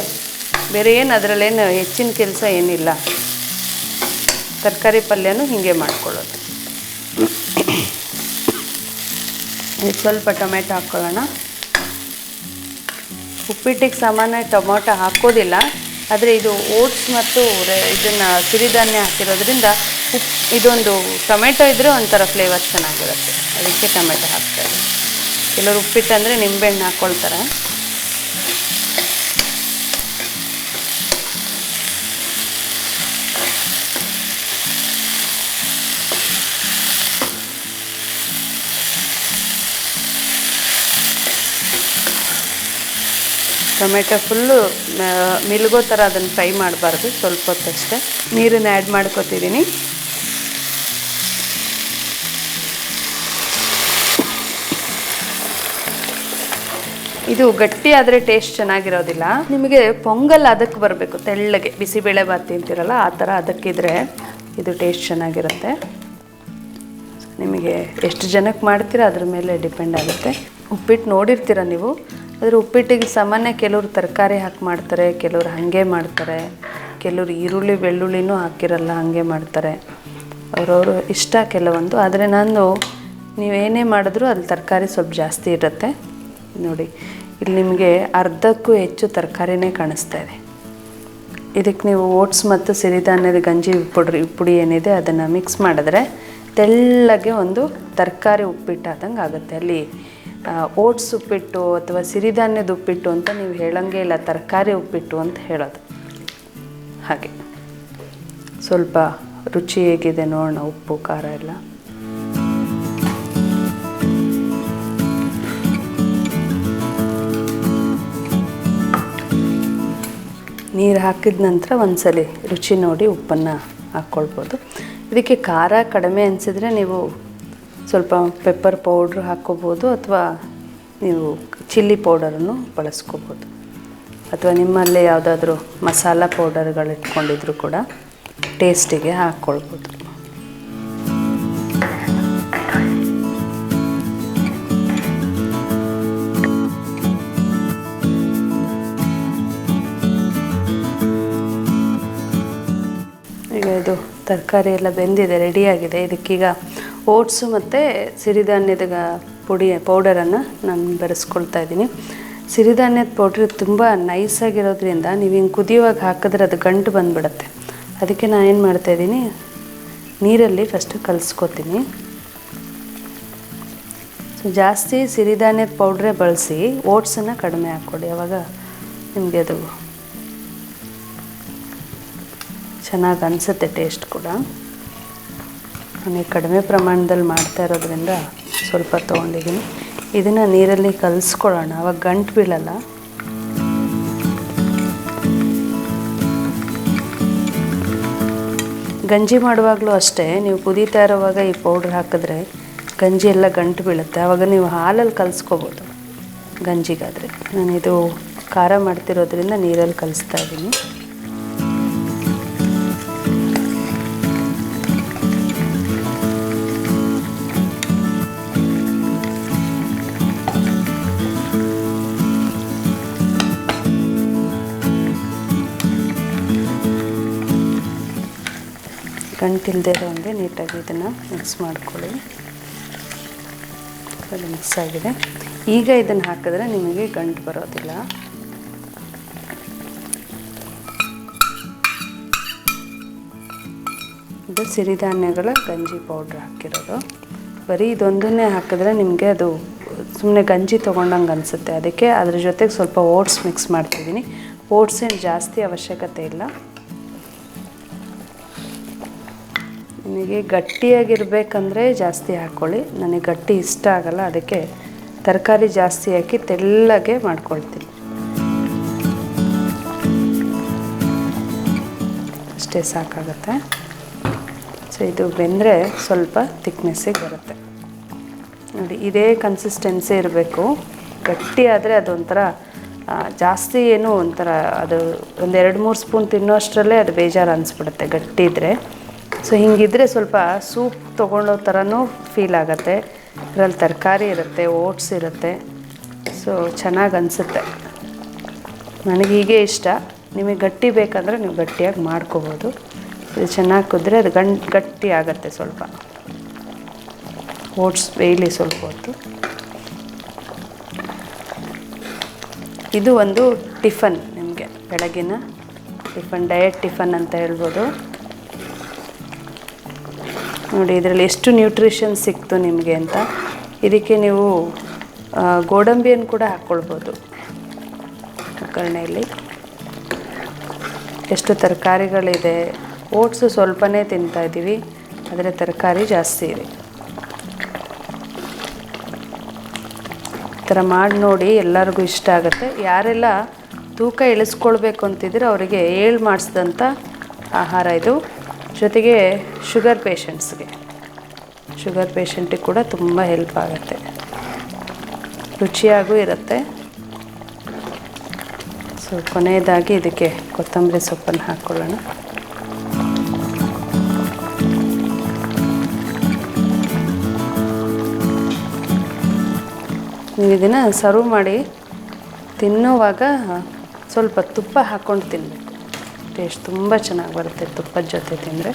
ಬೇರೆ ಏನು ಅದರಲ್ಲೇನು ಹೆಚ್ಚಿನ ಕೆಲಸ ಏನಿಲ್ಲ. ತರಕಾರಿ ಪಲ್ಯನೂ ಹೀಗೆ ಮಾಡ್ಕೊಳ್ಳೋದು. ಇದಕ್ಕೆ ಸ್ವಲ್ಪ ಟೊಮೆಟೊ ಹಾಕ್ಕೊಳ್ಳೋಣ. ಉಪ್ಪಿಟ್ಟಿಗೆ ಸಾಮಾನ್ಯ ಟೊಮೊಟೊ ಹಾಕೋದಿಲ್ಲ, ಆದರೆ ಇದು ಓಟ್ಸ್ ಮತ್ತು ಇದನ್ನು ಸಿರಿಧಾನ್ಯ ಹಾಕಿರೋದ್ರಿಂದ ಇದೊಂದು ಟೊಮೆಟೊ ಇದ್ದರೆ ಒಂಥರ ಫ್ಲೇವರ್ ಚೆನ್ನಾಗಿರುತ್ತೆ. ಅದಕ್ಕೆ ಟೊಮೆಟೊ ಹಾಕ್ತಾರೆ. ಕೆಲವರು ಉಪ್ಪಿಟ್ಟು ಅಂದರೆ ನಿಂಬೆಹಣ್ಣು ಹಾಕ್ಕೊಳ್ತಾರೆ. ಟೊಮೆಟೊ ಫುಲ್ಲು ಮಿಲ್ಗೋ ಥರ ಅದನ್ನು ಫ್ರೈ ಮಾಡಬಾರ್ದು, ಸ್ವಲ್ಪ ಹೊತ್ತಷ್ಟೇ. ನೀರನ್ನು ಆ್ಯಡ್ ಮಾಡ್ಕೊತಿದ್ದೀನಿ. ಇದು ಗಟ್ಟಿ ಆದರೆ ಟೇಸ್ಟ್ ಚೆನ್ನಾಗಿರೋದಿಲ್ಲ. ನಿಮಗೆ ಪೊಂಗಲ್ ಅದಕ್ಕೆ ಬರಬೇಕು, ತೆಳ್ಳಗೆ ಬಿಸಿಬೇಳೆ ಬಾತ್ ತಿಂತೀರಲ್ಲ ಆ ಥರ ಅದಕ್ಕಿದ್ರೆ ಇದು ಟೇಸ್ಟ್ ಚೆನ್ನಾಗಿರುತ್ತೆ. ನಿಮಗೆ ಎಷ್ಟು ಜನಕ್ಕೆ ಮಾಡ್ತೀರ ಅದ್ರ ಮೇಲೆ ಡಿಪೆಂಡ್ ಆಗುತ್ತೆ. ಉಪ್ಪಿಟ್ಟು ನೋಡಿರ್ತೀರ ನೀವು, ಆದರೆ ಉಪ್ಪಿಟ್ಟಿಗೆ ಸಾಮಾನ್ಯ ಕೆಲವರು ತರಕಾರಿ ಹಾಕಿ ಮಾಡ್ತಾರೆ, ಕೆಲವರು ಹಾಗೆ ಮಾಡ್ತಾರೆ, ಕೆಲವರು ಈರುಳ್ಳಿ ಬೆಳ್ಳುಳ್ಳಿನೂ ಹಾಕಿರಲ್ಲ ಹಾಗೆ ಮಾಡ್ತಾರೆ. ಅವರವರು ಇಷ್ಟ ಕೆಲವೊಂದು. ಆದರೆ ನಾನು ನೀವೇನೇ ಮಾಡಿದ್ರೂ ಅಲ್ಲಿ ತರಕಾರಿ ಸ್ವಲ್ಪ ಜಾಸ್ತಿ ಇರುತ್ತೆ. ನೋಡಿ ಇಲ್ಲಿ ನಿಮಗೆ ಅರ್ಧಕ್ಕೂ ಹೆಚ್ಚು ತರಕಾರಿನೇ ಕಾಣಿಸ್ತಾ ಇದೆ. ಇದಕ್ಕೆ ನೀವು ಓಟ್ಸ್ ಮತ್ತು ಸಿರಿಧಾನ್ಯದ ಗಂಜಿ ಪುಡಿ ಏನಿದೆ ಅದನ್ನು ಮಿಕ್ಸ್ ಮಾಡಿದ್ರೆ ತೆಳ್ಳಗೆ ಒಂದು ತರಕಾರಿ ಉಪ್ಪಿಟ್ಟು ಆದಂಗೆ ಆಗುತ್ತೆ. ಅಲ್ಲಿ ಓಟ್ಸ್ ಉಪ್ಪಿಟ್ಟು ಅಥವಾ ಸಿರಿಧಾನ್ಯದ ಉಪ್ಪಿಟ್ಟು ಅಂತ ನೀವು ಹೇಳಂಗೆ ಇಲ್ಲ, ತರಕಾರಿ ಉಪ್ಪಿಟ್ಟು ಅಂತ ಹೇಳೋದು. ಹಾಗೆ ಸ್ವಲ್ಪ ರುಚಿ ಹೇಗಿದೆ ನೋಡೋಣ, ಉಪ್ಪು ಖಾರ ಎಲ್ಲ. ನೀರು ಹಾಕಿದ ನಂತರ ಒಂದ್ಸಲಿ ರುಚಿ ನೋಡಿ ಉಪ್ಪನ್ನು ಹಾಕ್ಕೊಳ್ಬೋದು. ಇದಕ್ಕೆ ಖಾರ ಕಡಿಮೆ ಅನಿಸಿದ್ರೆ ನೀವು ಸ್ವಲ್ಪ ಪೆಪ್ಪರ್ ಪೌಡ್ರ್ ಹಾಕ್ಕೋಬೋದು, ಅಥವಾ ನೀವು ಚಿಲ್ಲಿ ಪೌಡರನ್ನು ಬಳಸ್ಕೋಬೋದು, ಅಥವಾ ನಿಮ್ಮಲ್ಲೇ ಯಾವುದಾದ್ರೂ ಮಸಾಲ ಪೌಡರ್ಗಳು ಇಟ್ಕೊಂಡಿದ್ರು ಕೂಡ ಟೇಸ್ಟಿಗೆ ಹಾಕ್ಕೊಳ್ಬೋದು. ಈಗ ಇದು ತರಕಾರಿ ಎಲ್ಲ ಬೆಂದಿದೆ, ರೆಡಿಯಾಗಿದೆ. ಇದಕ್ಕೀಗ ಓಟ್ಸು ಮತ್ತು ಸಿರಿಧಾನ್ಯದ ಪೌಡರನ್ನು ನಾನು ಬೆರೆಸ್ಕೊಳ್ತಾ ಇದ್ದೀನಿ. ಸಿರಿಧಾನ್ಯದ ಪೌಡ್ರ್ ತುಂಬ ನೈಸಾಗಿರೋದ್ರಿಂದ ನೀವು ಹಿಂಗೆ ಕುದಿಯುವಾಗ ಹಾಕಿದ್ರೆ ಅದು ಗಂಟು ಬಂದುಬಿಡುತ್ತೆ. ಅದಕ್ಕೆ ನಾನು ಏನು ಮಾಡ್ತಾಯಿದ್ದೀನಿ, ನೀರಲ್ಲಿ ಫಸ್ಟು ಕಲಿಸ್ಕೊತೀನಿ. ಸೊ ಜಾಸ್ತಿ ಸಿರಿಧಾನ್ಯದ ಪೌಡ್ರೇ ಬಳಸಿ, ಓಟ್ಸನ್ನು ಕಡಿಮೆ ಹಾಕ್ಕೊಡಿ, ಆವಾಗ ನಿಮಗೆ ಅದು ಚೆನ್ನಾಗಿ ಅನಿಸುತ್ತೆ. ಟೇಸ್ಟ್ ಕೂಡ ನನಗೆ ಕಡಿಮೆ ಪ್ರಮಾಣದಲ್ಲಿ ಮಾಡ್ತಾ ಇರೋದ್ರಿಂದ ಸ್ವಲ್ಪ ತೊಗೊಂಡಿದ್ದೀನಿ. ಇದನ್ನು ನೀರಲ್ಲಿ ಕಲಿಸ್ಕೊಳ್ಳೋಣ, ಆವಾಗ ಗಂಟು ಬೀಳಲ್ಲ. ಗಂಜಿ ಮಾಡುವಾಗಲೂ ಅಷ್ಟೇ, ನೀವು ಕುದೀತಾ ಇರೋವಾಗ ಈ ಪೌಡ್ರ್ ಹಾಕಿದ್ರೆ ಗಂಜಿ ಎಲ್ಲ ಗಂಟು ಬೀಳುತ್ತೆ. ಆವಾಗ ನೀವು ಹಾಲಲ್ಲಿ ಕಲಿಸ್ಕೋಬೋದು ಗಂಜಿಗಾದರೆ. ನಾನಿದು ಖಾರ ಮಾಡ್ತಿರೋದ್ರಿಂದ ನೀರಲ್ಲಿ ಕಲಿಸ್ತಾ ಇದ್ದೀನಿ. ಗಂಟಿಲ್ಲದೆ ಇರೋಂಗೆ ನೀಟಾಗಿ ಇದನ್ನು ಮಿಕ್ಸ್ ಮಾಡ್ಕೊಳ್ಳಿ. ಅದು ಮಿಕ್ಸ್ ಆಗಿದೆ. ಈಗ ಇದನ್ನು ಹಾಕಿದ್ರೆ ನಿಮಗೆ ಗಂಟು ಬರೋದಿಲ್ಲ. ಇದು ಸಿರಿಧಾನ್ಯಗಳ ಗಂಜಿ ಪೌಡ್ರ್ ಹಾಕಿರೋದು. ಬರೀ ಇದೊಂದನ್ನೇ ಹಾಕಿದ್ರೆ ನಿಮಗೆ ಅದು ಸುಮ್ಮನೆ ಗಂಜಿ ತೊಗೊಂಡಂಗೆ ಅನಿಸುತ್ತೆ. ಅದಕ್ಕೆ ಅದ್ರ ಜೊತೆಗೆ ಸ್ವಲ್ಪ ಓಟ್ಸ್ ಮಿಕ್ಸ್ ಮಾಡ್ತಿದ್ದೀನಿ. ಓಟ್ಸ್ ಏನು ಜಾಸ್ತಿ ಅವಶ್ಯಕತೆ ಇಲ್ಲ. ನಿಮಗೆ ಗಟ್ಟಿಯಾಗಿರ್ಬೇಕಂದ್ರೆ ಜಾಸ್ತಿ ಹಾಕ್ಕೊಳ್ಳಿ. ನನಗೆ ಗಟ್ಟಿ ಇಷ್ಟ ಆಗಲ್ಲ, ಅದಕ್ಕೆ ತರಕಾರಿ ಜಾಸ್ತಿ ಹಾಕಿ ತೆಳ್ಳಗೆ ಮಾಡ್ಕೊಳ್ತೀನಿ. ಅಷ್ಟೇ ಸಾಕಾಗುತ್ತೆ. ಸೊ ಇದು ಬೆಂದರೆ ಸ್ವಲ್ಪ ತಿಕ್ನೆಸ್ಸಿಗೆ ಬರುತ್ತೆ ನೋಡಿ. ಇದೇ ಕನ್ಸಿಸ್ಟೆನ್ಸಿ ಇರಬೇಕು. ಗಟ್ಟಿ ಆದರೆ ಅದೊಂಥರ ಜಾಸ್ತಿ ಏನು ಒಂಥರ ಅದು ಒಂದು 2-3 ಸ್ಪೂನ್ ತಿನ್ನೋಷ್ಟರಲ್ಲೇ ಅದು ಬೇಜಾರು ಅನಿಸ್ಬಿಡುತ್ತೆ ಗಟ್ಟಿ ಇದ್ದರೆ. ಸೊ ಹಿಂಗಿದ್ರೆ ಸ್ವಲ್ಪ ಸೂಪ್ ತೊಗೊಳ್ಳೋ ಥರನೂ ಫೀಲ್ ಆಗುತ್ತೆ. ಇದರಲ್ಲಿ ತರಕಾರಿ ಇರುತ್ತೆ, ಓಟ್ಸ್ ಇರುತ್ತೆ, ಸೊ ಚೆನ್ನಾಗಿ ಅನಿಸುತ್ತೆ. ನನಗೆ ಹೀಗೆ ಇಷ್ಟ. ನಿಮಗೆ ಗಟ್ಟಿ ಬೇಕಂದರೆ ನೀವು ಗಟ್ಟಿಯಾಗಿ ಮಾಡ್ಕೋಬೋದು. ಇದು ಚೆನ್ನಾಗಿ ಕುದ್ರೆ ಅದು ಗಟ್ಟಿ ಆಗುತ್ತೆ. ಸ್ವಲ್ಪ ಓಟ್ಸ್ ಬೇಯಲಿ ಸ್ವಲ್ಪ ಹೊತ್ತು. ಇದು ಒಂದು ಟಿಫನ್, ನಿಮಗೆ ಬೆಳಗಿನ ಟಿಫನ್, ಡಯಟ್ ಟಿಫನ್ ಅಂತ ಹೇಳ್ಬೋದು. ನೋಡಿ ಇದರಲ್ಲಿ ಎಷ್ಟು ನ್ಯೂಟ್ರಿಷನ್ ಸಿಕ್ತು ನಿಮಗೆ ಅಂತ. ಇದಕ್ಕೆ ನೀವು ಗೋಡಂಬಿಯನ್ನು ಕೂಡ ಹಾಕ್ಕೊಳ್ಬೋದು ಒಗ್ಗರಣೆಯಲ್ಲಿ. ಎಷ್ಟು ತರಕಾರಿಗಳಿದೆ. ಓಟ್ಸು ಸ್ವಲ್ಪನೇ ತಿಂತಾಯಿದ್ದೀವಿ, ಆದರೆ ತರಕಾರಿ ಜಾಸ್ತಿ ಇದೆ. ಈ ಥರ ಮಾಡಿ ನೋಡಿ, ಎಲ್ಲರಿಗೂ ಇಷ್ಟ ಆಗುತ್ತೆ. ಯಾರೆಲ್ಲ ತೂಕ ಇಳಿಸ್ಕೊಳ್ಬೇಕು ಅಂತಿದ್ರೆ ಅವರಿಗೆ ಮಾಡಿಸಿದಂಥ ಆಹಾರ ಇದು. ಜೊತೆಗೆ ಶುಗರ್ ಪೇಷಂಟಿಗೆ ಕೂಡ ತುಂಬ ಹೆಲ್ಪ್ ಆಗುತ್ತೆ. ರುಚಿಯಾಗೂ ಇರುತ್ತೆ. ಸೊ ಕೊನೆಯದಾಗಿ ಇದಕ್ಕೆ ಕೊತ್ತಂಬರಿ ಸೊಪ್ಪನ್ನು ಹಾಕ್ಕೊಳ್ಳೋಣ. ನೀವು ಇದನ್ನು ಸರ್ವ್ ಮಾಡಿ ತಿನ್ನೋವಾಗ ಸ್ವಲ್ಪ ತುಪ್ಪ ಹಾಕ್ಕೊಂಡು ತಿನ್ನಬೇಕು. ಟೇಸ್ಟ್ ತುಂಬ ಚೆನ್ನಾಗಿ ಬರುತ್ತೆ ತುಪ್ಪದ ಜೊತೆ ತಿಂದರೆ.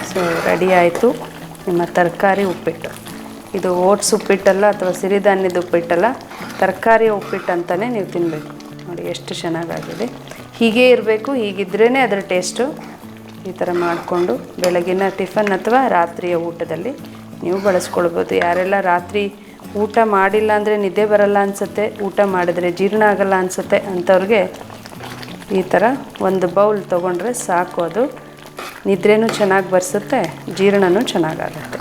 ಸೊ ರೆಡಿ ಆಯಿತು ನಿಮ್ಮ ತರಕಾರಿ ಉಪ್ಪಿಟ್ಟು. ಇದು ಓಟ್ಸ್ ಉಪ್ಪಿಟ್ಟಲ್ಲ ಅಥವಾ ಸಿರಿಧಾನ್ಯದ ಉಪ್ಪಿಟ್ಟಲ್ಲ, ತರಕಾರಿ ಉಪ್ಪಿಟ್ಟು ಅಂತಲೇ ನೀವು ತಿನ್ನಬೇಕು. ನೋಡಿ ಎಷ್ಟು ಚೆನ್ನಾಗಾಗಿದೆ. ಹೀಗೇ ಇರಬೇಕು, ಹೀಗಿದ್ರೇ ಅದರ ಟೇಸ್ಟು. ಈ ಥರ ಮಾಡಿಕೊಂಡು ಬೆಳಗಿನ ಟಿಫನ್ ಅಥವಾ ರಾತ್ರಿಯ ಊಟದಲ್ಲಿ ನೀವು ಬಳಸ್ಕೊಳ್ಬೋದು. ಯಾರೆಲ್ಲ ರಾತ್ರಿ ಊಟ ಮಾಡಿಲ್ಲ ಅಂದರೆ ನಿದ್ದೆ ಬರಲ್ಲ ಅನಿಸುತ್ತೆ, ಊಟ ಮಾಡಿದ್ರೆ ಜೀರ್ಣ ಆಗಲ್ಲ ಅನಿಸುತ್ತೆ ಅಂಥವ್ರಿಗೆ ಈ ಥರ ಒಂದು ಬೌಲ್ ತೊಗೊಂಡ್ರೆ ಸಾಕು. ಅದು ನಿದ್ರೆನೂ ಚೆನ್ನಾಗಿ ಬರ್ಸುತ್ತೆ, ಜೀರ್ಣನೂ ಚೆನ್ನಾಗಾಗುತ್ತೆ.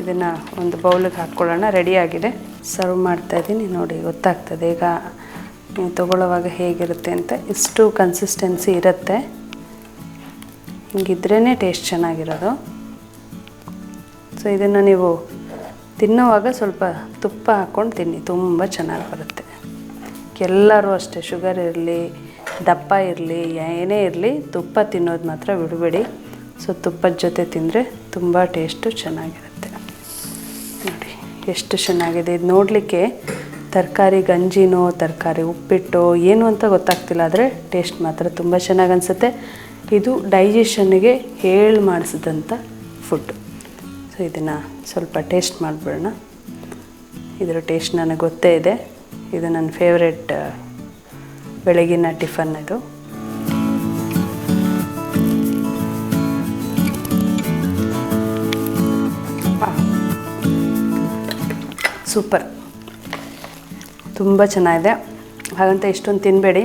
ಇದನ್ನು ಒಂದು ಬೌಲಿಗೆ ಹಾಕ್ಕೊಳ್ಳೋಣ. ರೆಡಿಯಾಗಿದೆ, ಸರ್ವ್ ಮಾಡ್ತಾಯಿದ್ದೀನಿ ನೋಡಿ, ಗೊತ್ತಾಗ್ತದೆ. ಈಗ ನೀವು ತೊಗೊಳ್ಳೋವಾಗ ಹೇಗಿರುತ್ತೆ ಅಂತ. ಇಷ್ಟು ಕನ್ಸಿಸ್ಟೆನ್ಸಿ ಇರುತ್ತೆ, ಹಿಂಗಿದ್ರೇ ಟೇಸ್ಟ್ ಚೆನ್ನಾಗಿರೋದು. ಸೊ ಇದನ್ನು ನೀವು ತಿನ್ನೋವಾಗ ಸ್ವಲ್ಪ ತುಪ್ಪ ಹಾಕ್ಕೊಂಡು ತಿನ್ನಿ, ತುಂಬ ಚೆನ್ನಾಗಿ ಬರುತ್ತೆ. ಎಲ್ಲರೂ ಅಷ್ಟೇ, ಶುಗರ್ ಇರಲಿ ದಪ್ಪ ಇರಲಿ ಏನೇ ಇರಲಿ ತುಪ್ಪ ತಿನ್ನೋದು ಮಾತ್ರ ಬಿಡಬೇಡಿ. ಸೊ ತುಪ್ಪದ ಜೊತೆ ತಿಂದರೆ ತುಂಬ ಟೇಸ್ಟು ಚೆನ್ನಾಗಿರುತ್ತೆ. ನೋಡಿ ಎಷ್ಟು ಚೆನ್ನಾಗಿದೆ. ಇದು ನೋಡಲಿಕ್ಕೆ ತರಕಾರಿ ಗಂಜಿನೋ ತರಕಾರಿ ಉಪ್ಪಿಟ್ಟು ಏನು ಅಂತ ಗೊತ್ತಾಗ್ತಿಲ್ಲ, ಆದರೆ ಟೇಸ್ಟ್ ಮಾತ್ರ ತುಂಬ ಚೆನ್ನಾಗಿ ಅನಿಸುತ್ತೆ. ಇದು ಡೈಜೆಷನ್ನಿಗೆ ಹೇಳಿ ಮಾಡಿಸಿದಂಥ ಫುಡ್. ಸೊ ಇದನ್ನು ಸ್ವಲ್ಪ ಟೇಸ್ಟ್ ಮಾಡಿಬಿಡೋಣ. ಇದರ ಟೇಸ್ಟ್ ನನಗೆ ಗೊತ್ತೇ ಇದೆ, ಇದು ನನ್ನ ಫೇವ್ರೆಟ್ ಬೆಳಗಿನ ಟಿಫನ್ ಇದು. ಸೂಪರ್, ತುಂಬ ಚೆನ್ನಾಗಿದೆ. ಹಾಗಂತ ಇಷ್ಟೊಂದು ತಿನ್ನಬೇಡಿ,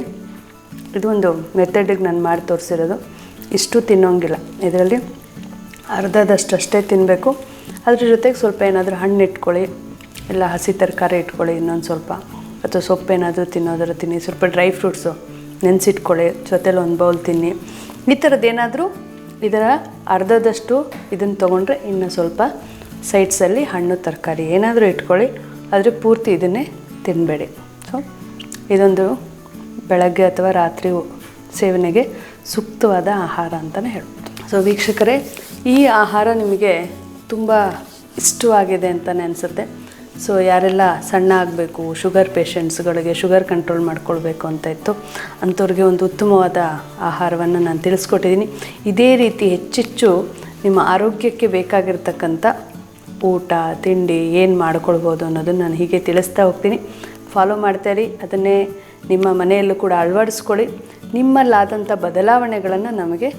ಇದು ಒಂದು ಮೆಥಡಿಗೆ ನಾನು ಮಾಡಿ ತೋರಿಸಿರೋದು. ಇಷ್ಟು ತಿನ್ನೋಂಗಿಲ್ಲ, ಇದರಲ್ಲಿ ಅರ್ಧದಷ್ಟು ಅಷ್ಟೇ ತಿನ್ನಬೇಕು. ಅದ್ರ ಜೊತೆಗೆ ಸ್ವಲ್ಪ ಏನಾದರೂ ಹಣ್ಣು ಇಟ್ಕೊಳ್ಳಿ, ಇಲ್ಲ ಹಸಿ ತರಕಾರಿ ಇಟ್ಕೊಳ್ಳಿ ಇನ್ನೊಂದು ಸ್ವಲ್ಪ, ಅಥವಾ ಸೊಪ್ಪೇನಾದರೂ ತಿನ್ನೋದಾದ್ರು ತಿನ್ನಿ. ಸ್ವಲ್ಪ ಡ್ರೈ ಫ್ರೂಟ್ಸು ನೆನೆಸಿಟ್ಕೊಳ್ಳಿ, ಜೊತೆಲಿ ಒಂದು ಬೌಲ್ ತಿನ್ನಿ. ಈ ಥರದ್ದೇನಾದರೂ ಇದರ ಅರ್ಧದಷ್ಟು ಇದನ್ನು ತೊಗೊಂಡ್ರೆ ಇನ್ನು ಸ್ವಲ್ಪ ಸೈಡ್ಸಲ್ಲಿ ಹಣ್ಣು ತರಕಾರಿ ಏನಾದರೂ ಇಟ್ಕೊಳ್ಳಿ, ಆದರೆ ಪೂರ್ತಿ ಇದನ್ನೇ ತಿನ್ನಬೇಡಿ. ಸೊ ಇದೊಂದು ಬೆಳಗ್ಗೆ ಅಥವಾ ರಾತ್ರಿ ಸೇವನೆಗೆ ಸೂಕ್ತವಾದ ಆಹಾರ ಅಂತಲೇ ಹೇಳ್ಬೋದು. ಸೊ ವೀಕ್ಷಕರೇ, ಈ ಆಹಾರ ನಿಮಗೆ ತುಂಬ ಇಷ್ಟವಾಗಿದೆ ಅಂತಲೇ ಅನಿಸುತ್ತೆ. ಸೊ ಯಾರೆಲ್ಲ ಸಣ್ಣ ಆಗಬೇಕು, ಶುಗರ್ ಪೇಷಂಟ್ಸ್ಗಳಿಗೆ ಶುಗರ್ ಕಂಟ್ರೋಲ್ ಮಾಡ್ಕೊಳ್ಬೇಕು ಅಂತ ಇತ್ತು, ಅಂಥವ್ರಿಗೆ ಒಂದು ಉತ್ತಮವಾದ ಆಹಾರವನ್ನು ನಾನು ತಿಳಿಸ್ಕೊಟ್ಟಿದ್ದೀನಿ. ಇದೇ ರೀತಿ ಹೆಚ್ಚೆಚ್ಚು ನಿಮ್ಮ ಆರೋಗ್ಯಕ್ಕೆ ಬೇಕಾಗಿರ್ತಕ್ಕಂಥ ಊಟ ತಿಂಡಿ ಏನು ಮಾಡ್ಕೊಳ್ಬೋದು ಅನ್ನೋದನ್ನು ನಾನು ಹೀಗೆ ತಿಳಿಸ್ತಾ ಹೋಗ್ತೀನಿ. ಫಾಲೋ ಮಾಡ್ತಾಯಿರಿ, ಅದನ್ನೇ ನಿಮ್ಮ ಮನೆಯಲ್ಲೂ ಕೂಡ ಅಳವಡಿಸ್ಕೊಳ್ಳಿ. ನಿಮ್ಮಲ್ಲಾದಂಥ ಬದಲಾವಣೆಗಳನ್ನು ನಮಗೆ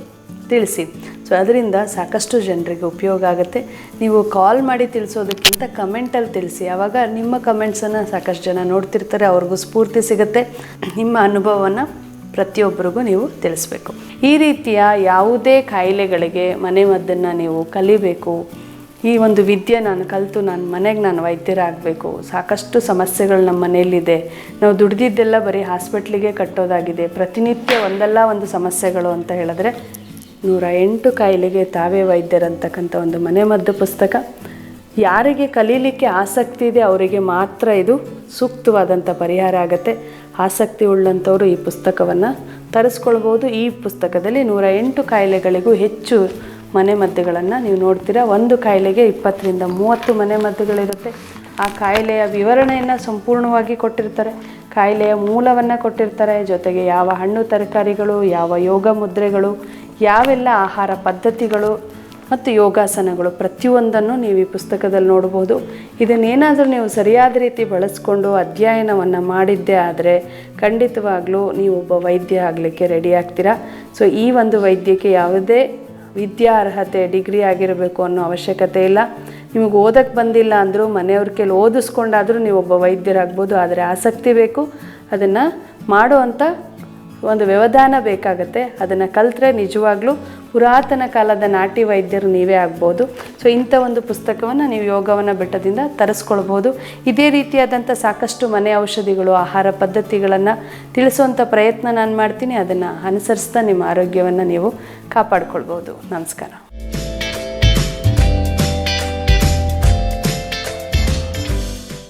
ತಿಳಿಸಿ. ಸೊ ಅದರಿಂದ ಸಾಕಷ್ಟು ಜನರಿಗೆ ಉಪಯೋಗ ಆಗುತ್ತೆ. ನೀವು ಕಾಲ್ ಮಾಡಿ ತಿಳಿಸೋದಕ್ಕಿಂತ ಕಮೆಂಟಲ್ಲಿ ತಿಳಿಸಿ, ಆವಾಗ ನಿಮ್ಮ ಕಮೆಂಟ್ಸನ್ನು ಸಾಕಷ್ಟು ಜನ ನೋಡ್ತಿರ್ತಾರೆ, ಅವ್ರಿಗೂ ಸ್ಫೂರ್ತಿ ಸಿಗುತ್ತೆ. ನಿಮ್ಮ ಅನುಭವವನ್ನು ಪ್ರತಿಯೊಬ್ಬರಿಗೂ ನೀವು ತಿಳಿಸ್ಬೇಕು. ಈ ರೀತಿಯ ಯಾವುದೇ ಕಾಯಿಲೆಗಳಿಗೆ ಮನೆಮದ್ದನ್ನು ನೀವು ಕಲಿಬೇಕು. ಈ ಒಂದು ವಿದ್ಯೆ ನಾನು ಕಲಿತು ಮನೆಗೆ ನಾನು ವೈದ್ಯರಾಗಬೇಕು. ಸಾಕಷ್ಟು ಸಮಸ್ಯೆಗಳು ನಮ್ಮ ಮನೆಯಲ್ಲಿದೆ, ನಾವು ದುಡ್ದಿದ್ದೆಲ್ಲ ಬರೀ ಹಾಸ್ಪಿಟ್ಲಿಗೆ ಕಟ್ಟೋದಾಗಿದೆ, ಪ್ರತಿನಿತ್ಯ ಒಂದಲ್ಲ ಒಂದು ಸಮಸ್ಯೆಗಳು ಅಂತ ಹೇಳಿದ್ರೆ 108 ಕಾಯಿಲೆಗೆ ತಾವೇ ವೈದ್ಯರಂತಕ್ಕಂಥ ಒಂದು ಮನೆಮದ್ದು ಪುಸ್ತಕ. ಯಾರಿಗೆ ಕಲೀಲಿಕ್ಕೆ ಆಸಕ್ತಿ ಇದೆ ಅವರಿಗೆ ಮಾತ್ರ ಇದು ಸೂಕ್ತವಾದಂಥ ಪರಿಹಾರ ಆಗುತ್ತೆ. ಆಸಕ್ತಿ ಉಳ್ಳಂಥವರು ಈ ಪುಸ್ತಕವನ್ನು ತರಿಸ್ಕೊಳ್ಬೋದು. ಈ ಪುಸ್ತಕದಲ್ಲಿ 108 ಕಾಯಿಲೆಗಳಿಗೂ ಹೆಚ್ಚು ಮನೆಮದ್ದುಗಳನ್ನು ನೀವು ನೋಡ್ತೀರಾ. ಒಂದು ಕಾಯಿಲೆಗೆ 20 ರಿಂದ 30 ಮನೆಮದ್ದುಗಳಿರುತ್ತೆ. ಆ ಕಾಯಿಲೆಯ ವಿವರಣೆಯನ್ನು ಸಂಪೂರ್ಣವಾಗಿ ಕೊಟ್ಟಿರ್ತಾರೆ, ಕಾಯಿಲೆಯ ಮೂಲವನ್ನು ಕೊಟ್ಟಿರ್ತಾರೆ, ಜೊತೆಗೆ ಯಾವ ಹಣ್ಣು ತರಕಾರಿಗಳು, ಯಾವ ಯೋಗ ಮುದ್ರೆಗಳು, ಯಾವೆಲ್ಲ ಆಹಾರ ಪದ್ಧತಿಗಳು ಮತ್ತು ಯೋಗಾಸನಗಳು ಪ್ರತಿಯೊಂದನ್ನು ನೀವು ಈ ಪುಸ್ತಕದಲ್ಲಿ ನೋಡ್ಬೋದು. ಇದನ್ನೇನಾದರೂ ನೀವು ಸರಿಯಾದ ರೀತಿ ಬಳಸ್ಕೊಂಡು ಅಧ್ಯಯನವನ್ನು ಮಾಡಿದ್ದೇ ಆದರೆ ಖಂಡಿತವಾಗ್ಲೂ ನೀವು ಒಬ್ಬ ವೈದ್ಯ ಆಗಲಿಕ್ಕೆ ರೆಡಿ ಆಗ್ತೀರಾ. ಸೊ ಈ ಒಂದು ವೈದ್ಯಕ್ಕೆ ಯಾವುದೇ ವಿದ್ಯಾರ್ಹತೆ ಡಿಗ್ರಿ ಆಗಿರಬೇಕು ಅನ್ನೋ ಅವಶ್ಯಕತೆ ಇಲ್ಲ. ನಿಮಗೆ ಓದಕ್ಕೆ ಬಂದಿಲ್ಲ ಅಂದರೂ ಮನೆಯವ್ರ ಕೈಲಿ ಓದಿಸ್ಕೊಂಡಾದರೂ ನೀವು ಒಬ್ಬ ವೈದ್ಯರಾಗ್ಬೋದು. ಆದರೆ ಆಸಕ್ತಿ ಬೇಕು, ಅದನ್ನು ಮಾಡುವಂಥ ಒಂದು ವ್ಯವಧಾನ ಬೇಕಾಗುತ್ತೆ. ಅದನ್ನು ಕಲಿತ್ರೆ ನಿಜವಾಗ್ಲೂ ಪುರಾತನ ಕಾಲದ ನಾಟಿ ವೈದ್ಯರು ನೀವೇ ಆಗ್ಬೋದು. ಸೊ ಇಂಥ ಒಂದು ಪುಸ್ತಕವನ್ನು ನೀವು ಯೋಗವನ ಬೆಟ್ಟದಿಂದ ತರಿಸ್ಕೊಳ್ಬೋದು. ಇದೇ ರೀತಿಯಾದಂಥ ಸಾಕಷ್ಟು ಮನೆ ಔಷಧಿಗಳು, ಆಹಾರ ಪದ್ಧತಿಗಳನ್ನು ತಿಳಿಸುವಂಥ ಪ್ರಯತ್ನ ನಾನು ಮಾಡ್ತೀನಿ. ಅದನ್ನು ಅನುಸರಿಸ್ತಾ ನಿಮ್ಮ ಆರೋಗ್ಯವನ್ನು ನೀವು ಕಾಪಾಡ್ಕೊಳ್ಬೋದು. ನಮಸ್ಕಾರ.